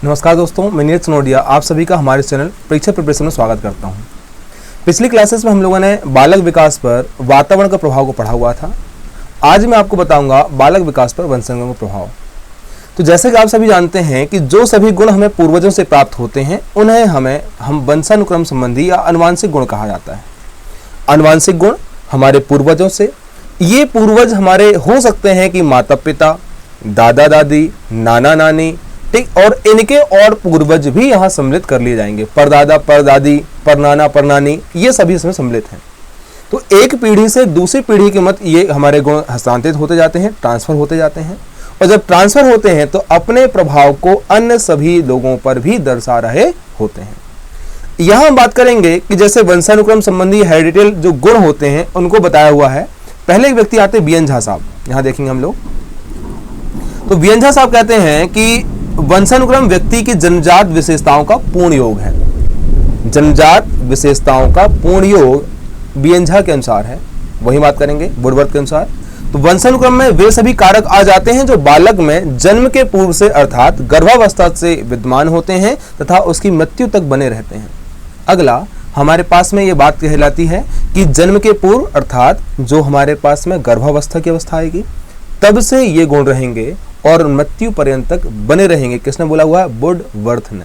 नमस्कार दोस्तों, मैं नीरज सनोडिया आप सभी का हमारे चैनल परीक्षा प्रिपरेशन में स्वागत करता हूं। पिछली क्लासेस में हम लोगों ने बालक विकास पर वातावरण का प्रभाव को पढ़ा हुआ था। आज मैं आपको बताऊंगा बालक विकास पर वंशानुक्रम का प्रभाव। तो जैसे कि आप सभी जानते हैं कि जो सभी गुण हमें पूर्वजों से प्राप्त होते हैं उन्हें हम वंशानुक्रम संबंधी या आनुवांशिक गुण कहा जाता है। आनुवांशिक गुण हमारे पूर्वजों से, ये पूर्वज हमारे हो सकते हैं कि माता पिता, दादा दादी, नाना नानी, ठीक, और इनके और पूर्वज भी यहाँ सम्मिलित कर लिए जाएंगे। परदादा, परदादी, परनाना, परनानी, ये सभी इसमें सम्मिलित हैं। तो एक पीढ़ी से दूसरी पीढ़ी के मत ये हमारे गुण हस्तांतरित होते जाते हैं, ट्रांसफर होते जाते हैं, और जब ट्रांसफर होते हैं तो अपने प्रभाव को अन्य सभी लोगों पर भी दर्शा रहे होते हैं। यहाँ हम बात करेंगे कि जैसे वंशानुक्रम संबंधी हेरिडिटल जो गुण होते हैं उनको बताया हुआ है। पहले एक व्यक्ति आते हैं बी एन झा साहब, यहाँ देखेंगे हम लोग। तो बी एन झा साहब कहते हैं कि वंशानुक्रम व्यक्ति की जन्मजात विशेषताओं का पूर्ण योग है। जन्मजात विशेषताओं का पूर्ण योग बी एन झा के अनुसार है, वही बात करेंगे वुडवर्थ के अनुसार। तो वंशानुक्रम में वे सभी कारक आ जाते हैं जो बालक में जन्म के पूर्व से अर्थात गर्भावस्था से विद्यमान होते हैं तथा उसकी मृत्यु तक बने रहते हैं। अगला हमारे पास में ये बात कहलाती है कि जन्म के पूर्व अर्थात जो हमारे पास में गर्भावस्था की अवस्था आएगी तब से ये गुण रहेंगे और मृत्यु पर्यंत तक बने रहेंगे। किसने बोला हुआ है? वुडवर्थ ने।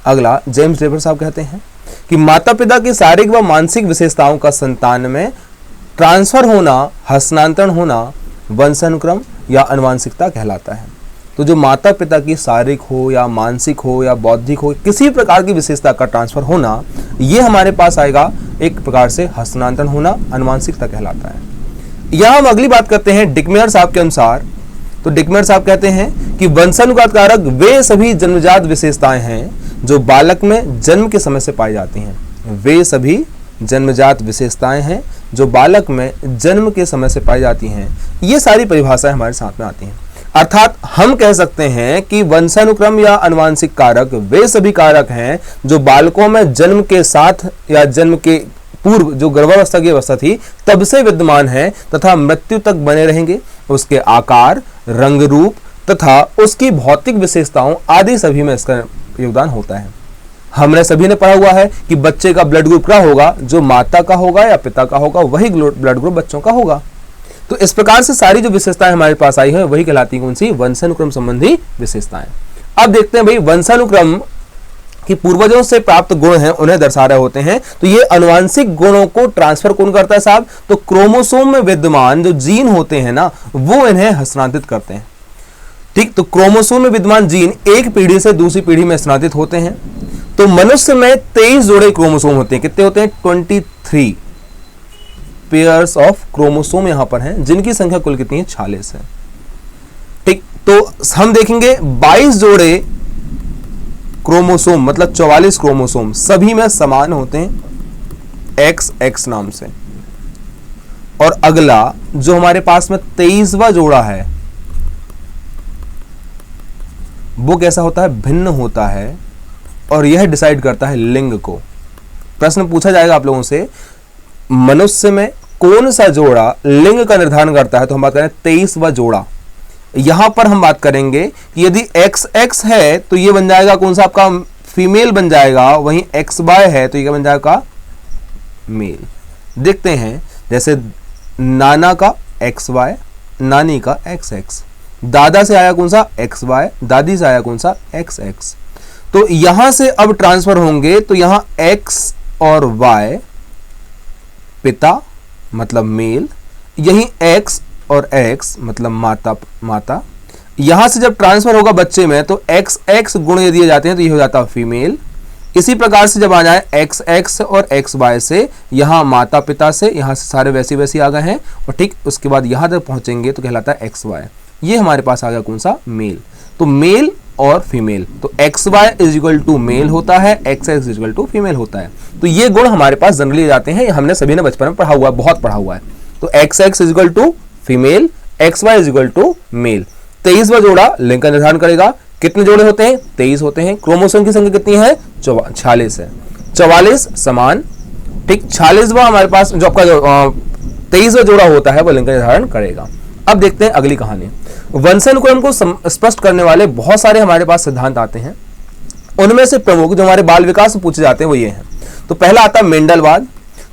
अगला जेम्स लेबर साहब कहते हैं कि माता पिता की शारीरिक व मानसिक विशेषताओं का संतान में ट्रांसफर होना, हस्तांतरण होना वंशानुक्रम या आनुवंशिकता कहलाता है। तो जो माता पिता की शारीरिक हो या मानसिक हो या बौद्धिक हो, किसी प्रकार की विशेषता का ट्रांसफर होना, ये हमारे पास आएगा एक प्रकार से हस्तांतरण होना, आनुवंशिकता कहलाता है। यहां हम अगली बात करते हैं डिकमेयर साहब के अनुसार। तो डिकमेयर साहब कहते हैं कि वंशानुगत कारक वे सभी जन्मजात विशेषताएं हैं जो बालक में जन्म के समय से पाई जाती हैं। वे सभी जन्मजात विशेषताएं हैं जो बालक में जन्म के समय से पाई जाती हैं। ये सारी परिभाषाएं हमारे साथ में आती हैं। अर्थात हम कह सकते हैं कि वंशानुक्रम या आनुवंशिक कारक वे सभी कारक हैं जो बालकों में जन्म के साथ या जन्म के पूर्व जो गर्भावस्था की अवस्था थी तब से विद्यमान है तथा मृत्यु तक बने रहेंगे। उसके आकार, रंग रूप तथा उसकी भौतिक विशेषताओं आदि सभी में इसका योगदान होता है। हमने सभी ने पढ़ा हुआ है कि बच्चे का ब्लड ग्रुप क्या होगा, जो माता का होगा या पिता का होगा वही ब्लड ग्रुप बच्चों का होगा। तो इस प्रकार से सारी जो विशेषताएं हमारे पास आई हैं वही कहलाती हैं कौन सी? वंशानुक्रम संबंधी विशेषताएं। अब देखते हैं भाई वंशानुक्रम कि पूर्वजों से प्राप्त गुण हैं उन्हें दर्शा रहे होते हैं। तो ये आनुवंशिक गुणों को ट्रांसफर कौन करता है साहब? तो क्रोमोसोम में विद्यमान जो जीन होते हैं ना वो इन्हें हस्तांतरित करते हैं। ठीक, तो क्रोमोसोम में विद्यमान जीन एक पीढ़ी से दूसरी पीढ़ी में हस्तांतरित होते हैं। तो मनुष्य में 23 जोड़े क्रोमोसोम होते हैं। कितने होते हैं? 23 पेयर्स ऑफ क्रोमोसोम यहां पर हैं, जिनकी संख्या कुल कितनी है? 46 है। ठीक, तो हम देखेंगे 22 जोड़े क्रोमोसोम मतलब 44 क्रोमोसोम सभी में समान होते हैं XX नाम से। और अगला जो हमारे पास में 23वां जोड़ा है वो कैसा होता है? भिन्न होता है और यह डिसाइड करता है लिंग को। प्रश्न पूछा जाएगा आप लोगों से, मनुष्य में कौन सा जोड़ा लिंग का निर्धारण करता है? तो हम बात करें 23वां जोड़ा। यहां पर हम बात करेंगे कि यदि XX है तो ये बन जाएगा कौन सा? आपका फीमेल बन जाएगा। वहीं XY है तो ये क्या बन जाएगा? मेल। देखते हैं जैसे नाना का XY, नानी का XX, दादा से आया कौन सा? XY, दादी से आया कौन सा? XX। तो यहां से अब ट्रांसफर होंगे तो यहां X और Y पिता मतलब मेल, यही X और X मतलब माता। यहां से जब ट्रांसफर होगा बच्चे में तो XX गुण यदि दिए जाते हैं तो ये हो जाता है फीमेल। इसी प्रकार से जब आ जाए XX और XY से, यहां माता पिता से, यहां से सारे वैसे आ गए हैं और ठीक उसके बाद यहां तक पहुंचेंगे तो कहलाता है XY। ये हमारे पास आ गया कौन सा? मेल। तो मेल और फीमेल, तो XY is equal to male होता है, XX is equal to female होता है। तो ये गुण हमारे पास जनरली जाते हैं, हमने सभी ने बचपन में पढ़ा हुआ है, बहुत पढ़ा हुआ है। तो XX is equal to female, XY is equal to male. 23वां जोड़ा लिंग का निर्धारण करेगा। कितने जोड़े होते हैं? 23 होते हैं। क्रोमोसोम की संख्या कितनी है? 46 है। 44 समान, ठीक। 46वां हमारे पास जो आपका 23वां जोड़ा होता है वो लिंग का निर्धारण करेगा। अब देखते हैं अगली कहानी। वंशानुक्रम को स्पष्ट करने वाले बहुत सारे हमारे पास सिद्धांत आते हैं। उनमें से प्रमुख जो हमारे बाल विकास में पूछे जाते हैं वो ये हैं। तो पहला आता है मेंडलवाद।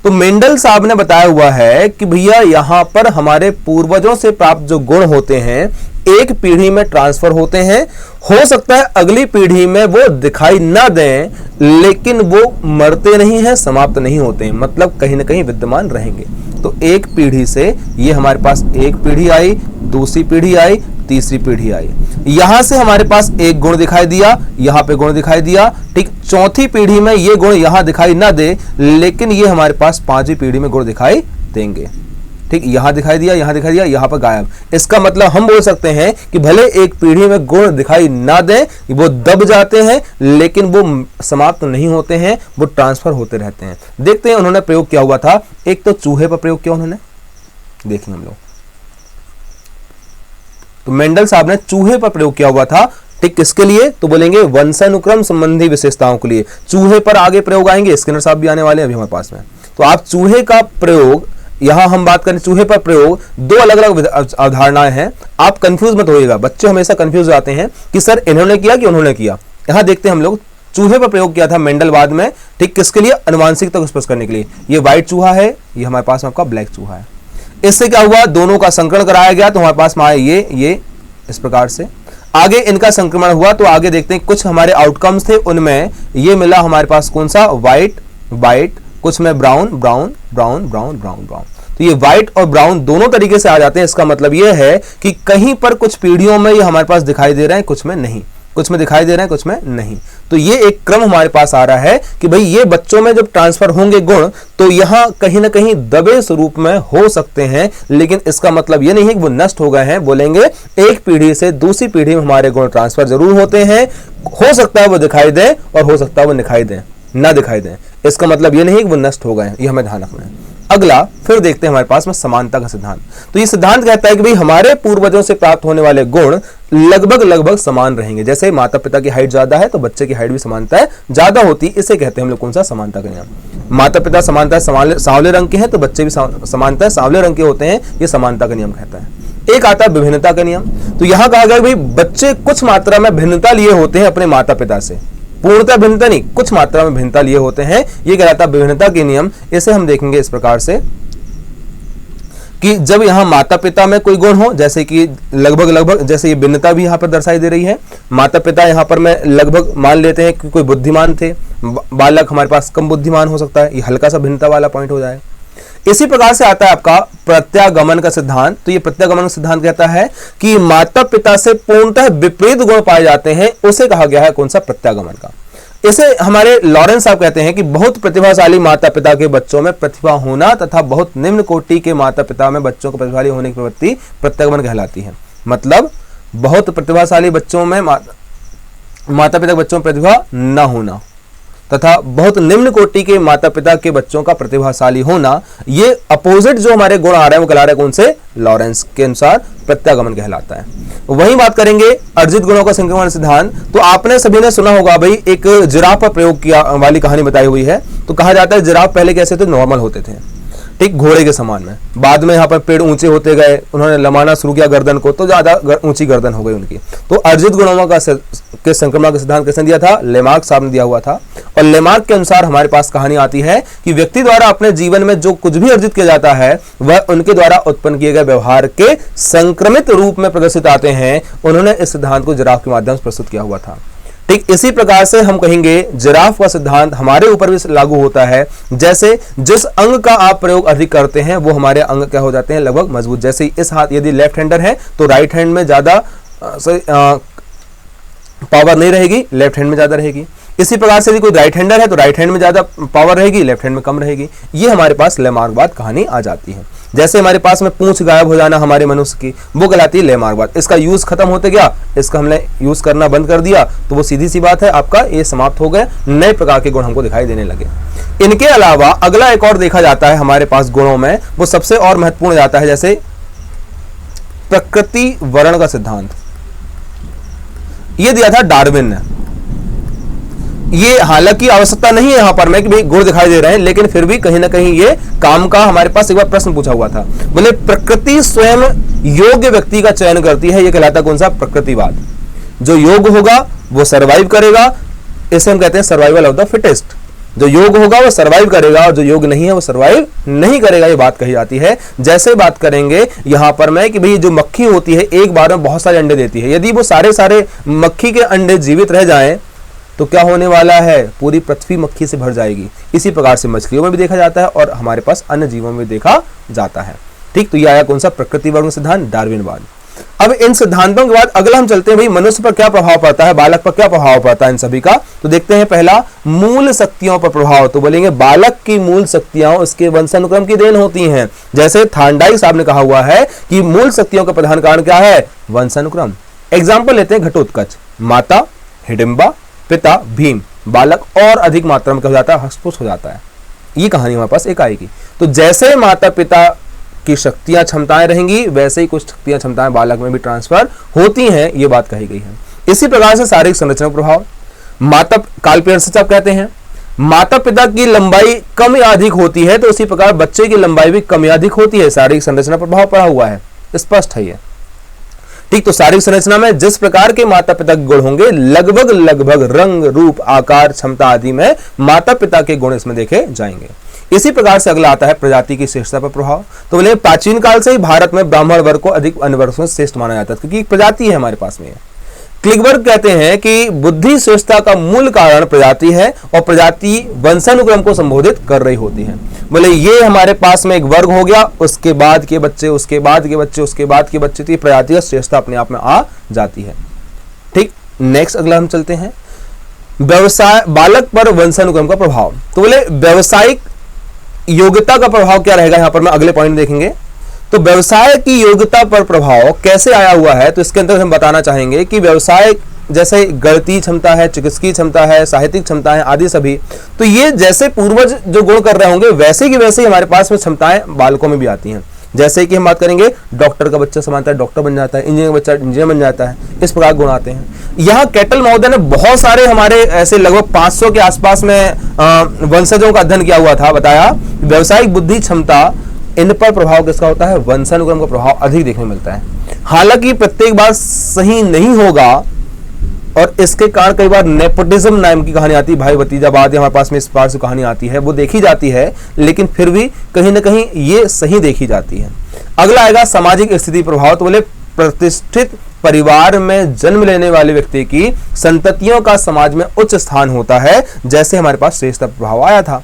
तो मेंडल साहब ने बताया हुआ है कि भैया यहां पर हमारे पूर्वजों से प्राप्त जो गुण होते हैं एक पीढ़ी में ट्रांसफर होते हैं, हो सकता है अगली पीढ़ी में वो दिखाई ना दें, लेकिन वो मरते नहीं हैं, समाप्त नहीं होते हैं, मतलब कहीं ना कहीं विद्यमान रहेंगे। तो एक पीढ़ी से ये हमारे पास एक पीढ़ी आई, दूसरी पीढ़ी आई, तीसरी पीढ़ी आई, यहां से हमारे पास एक गुण दिखाई दिया, यहां पे गुण दिखाई दिया, ठीक। चौथी पीढ़ी में ये गुण यहां दिखाई ना दे, लेकिन ये हमारे पास पांचवी पीढ़ी में गुण दिखाई देंगे, ठीक। यहां दिखाई दिया, यहां दिखाई दिया, यहां पर गायब। इसका मतलब हम बोल सकते हैं कि भले एक पीढ़ी में गुण दिखाई ना दें, वो दब जाते हैं, लेकिन वो समाप्त नहीं होते हैं, वो ट्रांसफर होते रहते हैं। देखते हैं उन्होंने प्रयोग किया हुआ था। एक तो चूहे पर प्रयोग किया उन्होंने, देखेंगे हम लोग। तो मेंडल साहब ने चूहे पर प्रयोग किया हुआ था, ठीक। किसके लिए? तो बोलेंगे वंशानुक्रम संबंधी विशेषताओं के लिए। चूहे पर आगे प्रयोग आएंगे, स्किनर साहब भी आने वाले हैं अभी हमारे पास में। तो आप चूहे का प्रयोग, यहां हम बात करें चूहे पर प्रयोग, दो अलग अलग अवधारणाएं हैं। आप कंफ्यूज मत होइएगा, बच्चे हमेशा कंफ्यूज आते हैं कि सर इन्होंने किया कि उन्होंने किया। यहां देखते हैं हम लोग, चूहे पर प्रयोग किया था मेंडलवाद में, ठीक। किसके लिए? अनुवांशिकता को स्पष्ट करने के लिए। ये व्हाइट चूहा है, ये हमारे पास आपका ब्लैक चूहा है। इससे क्या हुआ? दोनों का संकरण कराया गया, तो हमारे पास में आए ये इस प्रकार से। आगे इनका संक्रमण हुआ, तो आगे देखते हैं कुछ हमारे आउटकम्स थे, उनमें ये मिला हमारे पास कौन सा? व्हाइट, कुछ में ब्राउन, तो ये व्हाइट और ब्राउन दोनों तरीके से आ जाते हैं। इसका मतलब ये है कि कहीं पर कुछ पीढ़ियों में ये हमारे पास दिखाई दे रहे हैं, कुछ में नहीं, कुछ में दिखाई दे रहे हैं, कुछ में नहीं। तो ये एक क्रम हमारे पास आ रहा है कि भाई ये बच्चों में जब ट्रांसफर होंगे गुण, तो यहां कहीं ना कहीं दबे स्वरूप में हो सकते हैं, लेकिन इसका मतलब ये नहीं है कि वो नष्ट हो गए हैं। बोलेंगे एक पीढ़ी से दूसरी पीढ़ी में हमारे गुण ट्रांसफर जरूर होते हैं, हो सकता है वो दिखाई दें और हो सकता है वो ना दिखाई दें। इसका मतलब ये नहीं कि वो नष्ट हो गए हैं, ये हमें ध्यान रखना है। अगला फिर देखते हैं हमारे पास में समानता का सिद्धांत। तो ये सिद्धांत कहता है कि भाई हमारे पूर्वजों से प्राप्त होने वाले गुण लगभग समान रहेंगे। जैसे माता पिता की हाइट ज्यादा है तो बच्चे की हाइट भी समानता है ज्यादा होती, इसे कहते हैं हम लोग कौन सा? समानता का नियम। माता पिता समानता सांवले रंग के हैं तो बच्चे भी समानता सांवले रंग के होते हैं, ये समानता का नियम कहता है। एक आता है विभिन्नता का नियम। तो यहां कहा गया भाई बच्चे कुछ मात्रा में भिन्नता लिए होते हैं अपने माता पिता से, पूर्णतः भिन्नता नहीं, कुछ मात्रा में भिन्नता लिए होते हैं, ये कहलाता है विभिन्नता के नियम। इसे हम देखेंगे इस प्रकार से कि जब यहां माता पिता में कोई गुण हो, जैसे कि लगभग जैसे ये भिन्नता भी यहां पर दर्शाई दे रही है। माता पिता यहां पर मैं लगभग मान लेते हैं कि कोई बुद्धिमान थे, बालक हमारे पास कम बुद्धिमान हो सकता है, ये हल्का सा भिन्नता वाला पॉइंट हो जाए। इसी प्रकार से आता है आपका प्रत्यागमन का सिद्धांत। तो ये प्रत्यागमन का सिद्धांत कहता है कि माता पिता से पूर्णतः विपरीत गुण पाए जाते हैं, उसे कहा गया है कौन सा? प्रत्यागमन का। इसे हमारे लॉरेंस साहब कहते हैं कि बहुत प्रतिभाशाली माता पिता के बच्चों में प्रतिभा होना तथा बहुत निम्न कोटि के माता पिता में बच्चों को प्रतिभाशाली होने की प्रवृत्ति प्रत्यागमन कहलाती है। मतलब बहुत प्रतिभाशाली बच्चों में माता पिता के बच्चों में प्रतिभा न होना तथा बहुत निम्न कोटि के माता पिता के बच्चों का प्रतिभाशाली होना, ये अपोजिट जो हमारे गुण आ रहे हैं वो कहला रहे हैं कौन से? लॉरेंस के अनुसार प्रत्यागमन कहलाता है। वहीं बात करेंगे अर्जित गुणों का संक्रमण सिद्धांत। तो आपने सभी ने सुना होगा भाई, एक जिराफ पर प्रयोग किया वाली कहानी बताई हुई है। तो कहा जाता है जिराफ पहले कैसे थे? नॉर्मल होते थे, ठीक, घोड़े के समान में। बाद में यहाँ पर पेड़ ऊंचे होते गए, उन्होंने लमाना शुरू किया गर्दन को, तो ज्यादा ऊंची गर्दन हो गई उनकी। तो अर्जित गुणों के संक्रमण का सिद्धांत किसने दिया था? लेमार्क साहब ने दिया हुआ था। और लेमार्क के अनुसार हमारे पास कहानी आती है कि व्यक्ति द्वारा अपने जीवन में जो कुछ भी अर्जित किया जाता है वह उनके द्वारा उत्पन्न किए गए व्यवहार के संक्रमित रूप में प्रदर्शित आते हैं। उन्होंने इस सिद्धांत को जिराफ के माध्यम से प्रस्तुत किया हुआ था। ठीक इसी प्रकार से हम कहेंगे जिराफ का सिद्धांत हमारे ऊपर भी लागू होता है। जैसे जिस अंग का आप प्रयोग अधिक करते हैं वो हमारे अंग क्या हो जाते हैं? लगभग मजबूत। जैसे इस हाथ, यदि लेफ्ट हैंडर है तो राइट हैंड में ज्यादा पावर नहीं रहेगी, लेफ्ट हैंड में ज्यादा रहेगी। इसी प्रकार से यदि कोई राइट हैंडर है तो राइट हैंड में ज्यादा पावर रहेगी, लेफ्ट हैंड में कम रहेगी। ये हमारे पास लेमार्कवाद कहानी आ जाती है। जैसे हमारे पास में पूंछ गायब हो जाना हमारे मनुष्य की, वो कहलाती है लेमार्कवाद। इसका यूज खत्म होते गया, इसका हमने यूज करना बंद कर दिया तो वो सीधी सी बात है आपका ये समाप्त हो गए, नए प्रकार के गुण हमको दिखाई देने लगे। इनके अलावा अगला एक और देखा जाता है हमारे पास गुणों में, वो सबसे और महत्वपूर्ण जाता है, जैसे प्रकृति वर्ण का सिद्धांत। ये दिया था डार्विन ने। ये हालांकि आवश्यकता नहीं है यहां पर मैं कि भाई गुण दिखाई दे रहे हैं, लेकिन फिर भी कहीं ना कहीं ये काम का हमारे पास एक बार प्रश्न पूछा हुआ था। बोले प्रकृति स्वयं योग्य व्यक्ति का चयन करती है, ये कहलाता कौन सा? प्रकृतिवाद। जो योग्य होगा वो सरवाइव करेगा, इसे हम कहते हैं सर्वाइवल ऑफ द फिटेस्ट। जो योग होगा वो सर्वाइव करेगा और जो योग नहीं है वो सर्वाइव नहीं करेगा, ये बात कही जाती है। जैसे बात करेंगे यहां पर मैं कि भाई जो मक्खी होती है एक बार में बहुत सारे अंडे देती है, यदि वो सारे मक्खी के अंडे जीवित रह जाएं तो क्या होने वाला है, पूरी पृथ्वी मक्खी से भर जाएगी। इसी प्रकार से मछलियों में भी देखा जाता है और हमारे पास अन्य जीवों में देखा जाता है। ठीक, तो ये आया कौन सा, प्रकृति वर्ग सिद्धांत, डार्विनवाद। अब इन सिद्धांतों के बाद अगला हम चलते हैं भाई मनुष्य पर क्या प्रभाव पड़ता है, बालक पर क्या प्रभाव पड़ता है इन सभी का। तो देखते हैं पहला, मूल शक्तियों पर प्रभाव। तो बोलेंगे बालक की मूल शक्तियां उसके वंशानुक्रम की देन होती हैं। जैसे थांडाई साहब ने कहा हुआ है कि मूल शक्तियों का प्रधान कारण क्या है, वंशानुक्रम। एग्जाम्पल लेते हैं घटोत्कच, माता हिडिंबा, पिता भीम, बालक और अधिक मात्रा में क्या हो जाता है, हस्तपुष्ट हो जाता है। ये कहानी हमारे पास एक आएगी। तो जैसे माता पिता की शक्तियां क्षमताएं रहेंगी वैसे ही कुछ शक्तियां क्षमताएं बालक में भी ट्रांसफर होती हैं, ये बात कही गई है। इसी प्रकार से शारीरिक संरचना प्रभाव, माता कालपेंसच आप कहते हैं, माता पिता की लंबाई कम या अधिक होती है तो उसी प्रकार बच्चे की लंबाई भी कम या अधिक होती है, शारीरिक संरचना प्रभाव पड़ा हुआ है, स्पष्ट है ये। ठीक, तो शारीरिक संरचना में जिस प्रकार के माता पिता के गुण होंगे लगभग रंग रूप आकार क्षमता आदि में माता पिता के गुण इसमें देखे जाएंगे। इसी प्रकार से अगला आता है प्रजाति की श्रेष्ठता पर प्रभाव। तो बोले प्राचीन काल से ही भारत में ब्राह्मण वर्ग को अधिक अन्य वर्ग में श्रेष्ठ माना जाता है क्योंकि एक प्रजाति है हमारे पास में। क्लिकबर्ग कहते हैं कि बुद्धि श्रेष्ठता का मूल कारण प्रजाति है और प्रजाति वंशानुक्रम को संबोधित कर रही होती है। बोले ये हमारे पास में एक वर्ग हो गया, उसके बाद के बच्चे, उसके बाद के बच्चे, उसके बाद के बच्चे, तो ये प्रजाति का श्रेष्ठता अपने आप में आ जाती है। ठीक, नेक्स्ट अगला हम चलते हैं व्यवसाय, बालक पर वंशानुक्रम का प्रभाव। तो बोले व्यवसायिक योग्यता का प्रभाव क्या रहेगा, यहां पर मैं अगले पॉइंट देखेंगे। तो व्यवसाय की योग्यता पर प्रभाव कैसे आया हुआ है, तो इसके अंदर हम बताना चाहेंगे कि व्यवसाय जैसे गणितीय क्षमता है, चिकित्सकीय क्षमता है, साहित्यिक क्षमता है आदि सभी, तो ये जैसे पूर्वज जो गुण कर रहे होंगे वैसे की वैसे ही हमारे पास में क्षमताएं बालकों में भी आती हैं। जैसे कि हम बात करेंगे डॉक्टर का बच्चा समानता है डॉक्टर बन जाता है, इंजीनियर का बच्चा इंजीनियर बन जाता है, इस प्रकार गुण आते हैं। यहाँ कैटल महोदय ने बहुत सारे हमारे ऐसे लगभग 500 के आसपास में वंशजों का अध्ययन किया हुआ था, बताया व्यावसायिक बुद्धि क्षमता इन पर प्रभाव किसका होता है, वंशानुक्रम का प्रभाव अधिक देखने मिलता है। हालांकि प्रत्येक बार सही नहीं होगा और इसके कारण कई बार नेपोटिज्म नाम की कहानी आती है, भाई भतीजावाद हमारे पास में इस प्रकार से कहानी आती है, वो देखी जाती है लेकिन फिर भी कहीं ना कहीं ये सही देखी जाती है। अगला आएगा सामाजिक स्थिति प्रभाव। तो बोले प्रतिष्ठित परिवार में जन्म लेने वाले व्यक्ति की संततियों का समाज में उच्च स्थान होता है, जैसे हमारे पास श्रेष्ठता प्रभाव आया था।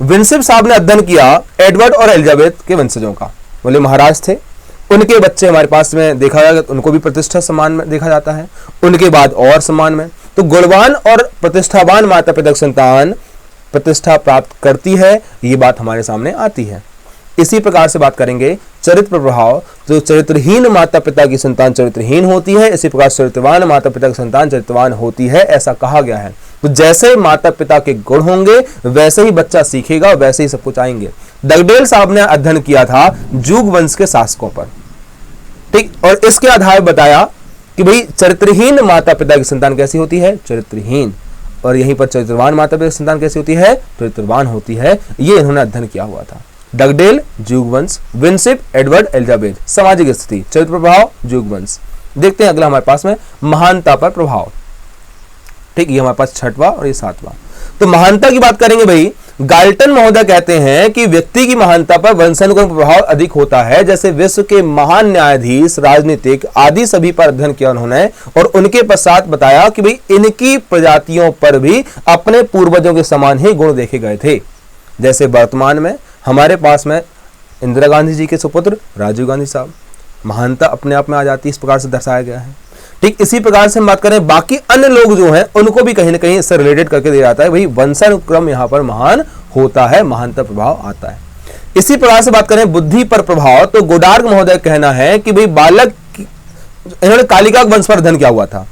विंसिप साहब ने अध्ययन किया एडवर्ड और एलिजाबेथ के वंशजों का। बोले महाराज थे, उनके बच्चे हमारे पास में देखा जाएगा, उनको भी प्रतिष्ठा सम्मान में देखा जाता है, उनके बाद और सम्मान में। तो गुणवान और प्रतिष्ठावान माता पिता की संतान प्रतिष्ठा प्राप्त करती है, ये बात हमारे सामने आती है। इसी प्रकार से बात करेंगे चरित्र प्रभाव। जो चरित्रहीन माता पिता की संतान चरित्रहीन होती है, इसी प्रकार चरित्रवान माता पिता की संतान चरित्रवान होती है, ऐसा कहा गया है। तो जैसे माता पिता के गुण होंगे वैसे ही बच्चा सीखेगा, वैसे ही सब कुछ आएंगे। डगडेल साहब ने अध्ययन किया था जुग वंश के शासकों पर, ठीक, और इसके आधार बताया कि भाई चरित्रहीन माता पिता की संतान कैसी होती है, चरित्रहीन, और यहीं पर चरित्रवान माता पिता की संतान कैसी होती है, चरित्रवान होती है। ये इन्होंने अध्ययन किया हुआ था। डगडेल जुगवंश, विंसिप एडवर्ड एलिजाबेथ, सामाजिक स्थिति, चरित्र प्रभाव, जुगवंश। देखते हैं अगला हमारे पास में महानता पर प्रभाव। ठीक, ये हमारे पास छठवां और ये सातवां। तो महानता की बात करेंगे भाई, गाल्टन महोदय कहते हैं कि व्यक्ति की महानता पर वंशानुक्रम प्रभाव अधिक होता है। जैसे विश्व के महान न्यायाधीश, राजनीतिक आदि सभी पर अध्ययन किया उन्होंने और उनके पश्चात बताया कि भाई इनकी प्रजातियों पर भी अपने पूर्वजों के समान ही गुण देखे गए थे। जैसे वर्तमान में हमारे पास में इंदिरा गांधी जी के सुपुत्र राजीव गांधी साहब, महानता अपने आप में आ जाती है, इस प्रकार से दर्शाया गया है। ठीक, इसी प्रकार से हम बात करें बाकी अन्य लोग जो हैं उनको भी कहीं ना कहीं इससे रिलेटेड करके दिया जाता है, भाई वंशानुक्रम यहाँ पर महान होता है, महानता प्रभाव आता है। इसी प्रकार से बात करें बुद्धि पर प्रभाव, तो गोडार्ग महोदय कहना है कि भाई बालक, इन्होंने कालिका वंश पर अध्ययन किया हुआ था।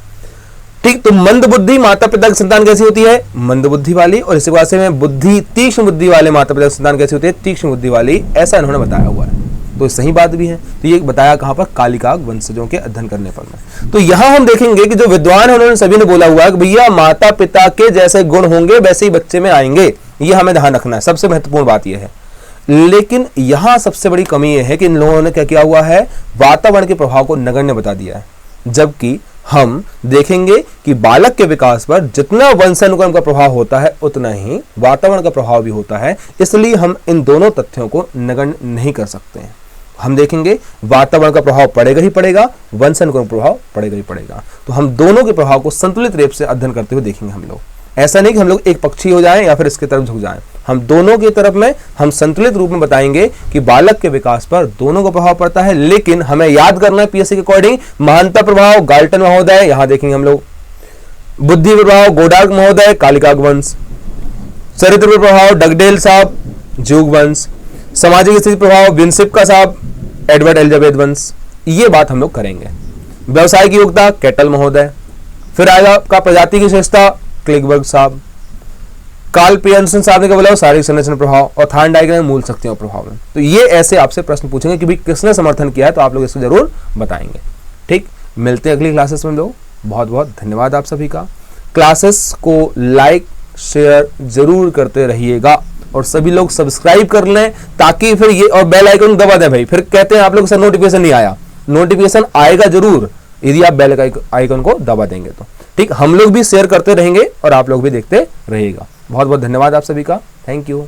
ठीक, तो मंद बुद्धि माता पिता की संतान कैसी होती है, मंद बुद्धि वाली, और इसी प्रकार से बुद्धि तीक्ष्ण बुद्धि वाले माता पिता की संतान कैसी होती है, तीक्ष्ण बुद्धि वाली, ऐसा इन्होंने बताया हुआ है। तो सही बात भी है। तो ये बताया कहां पर, कालिका वंशजों के अध्ययन करने पर में। तो यहां हम देखेंगे कि जो विद्वान है उन्होंने सभी ने बोला हुआ है कि भैया माता पिता के जैसे गुण होंगे वैसे ही बच्चे में आएंगे, ये हमें ध्यान रखना है, सबसे महत्वपूर्ण बात यह है। लेकिन यहां सबसे बड़ी कमी यह है कि इन लोगों ने क्या किया हुआ है, वातावरण के प्रभाव को नगण्य बता दिया है, जबकि हम देखेंगे कि बालक के विकास पर जितना वंशानुक्रम का प्रभाव होता है उतना ही वातावरण का प्रभाव भी होता है, इसलिए हम इन दोनों तथ्यों को नगण्य नहीं कर सकते हैं। हम देखेंगे वातावरण का प्रभाव पड़ेगा ही पड़ेगा, वंशानुक्रम का प्रभाव पड़ेगा ही पड़ेगा। तो हम दोनों के प्रभाव को संतुलित रूप से अध्ययन करते हुए देखेंगे हम लोग। ऐसा नहीं कि हम लोग एक पक्षी हो जाएं या फिर इसके तरफ झुक जाएं, हम दोनों की तरफ में हम संतुलित रूप में बताएंगे कि बालक के विकास पर दोनों का प्रभाव पड़ता है। लेकिन हमें याद करना है पीएससी के अकॉर्डिंग, महानता प्रभाव गाल्टन महोदय, यहां देखेंगे हम लोग, बुद्धि प्रभाव गोडार्क महोदय कालिकाग वंश, चरित्र प्रभाव डगडेल साहब जूग वंश, सामाजिक स्थिति प्रभाव विंसिप का साहब एडवर्ड एलिजाबेथ वंश। ये बात हम लोग करेंगे। व्यवसाय की योग्यता केटल महोदय, फिर आएगा आपका प्रजाति की विशेषता क्लिकबर्ग साहब, कार्ल पियर्सन साहब ने क्या बोला शारीरिक संरचना प्रभाव, और थार्नडाइक मूल शक्तियों प्रभाव में। तो ये ऐसे आपसे प्रश्न पूछेंगे कि भाई किसने समर्थन किया है, तो आप लोग इसको जरूर बताएंगे। ठीक, मिलते हैं अगली क्लासेस में लोग। बहुत बहुत धन्यवाद आप सभी का। क्लासेस को लाइक शेयर जरूर करते रहिएगा और सभी लोग सब्सक्राइब कर लें, ताकि फिर ये और बेल आइकन दबा दें भाई। फिर कहते हैं आप लोग से नोटिफिकेशन नहीं आया, नोटिफिकेशन आएगा जरूर यदि आप बेल आइकन को दबा देंगे तो। ठीक, हम लोग भी शेयर करते रहेंगे और आप लोग भी देखते रहिएगा। बहुत बहुत धन्यवाद आप सभी का। Thank you.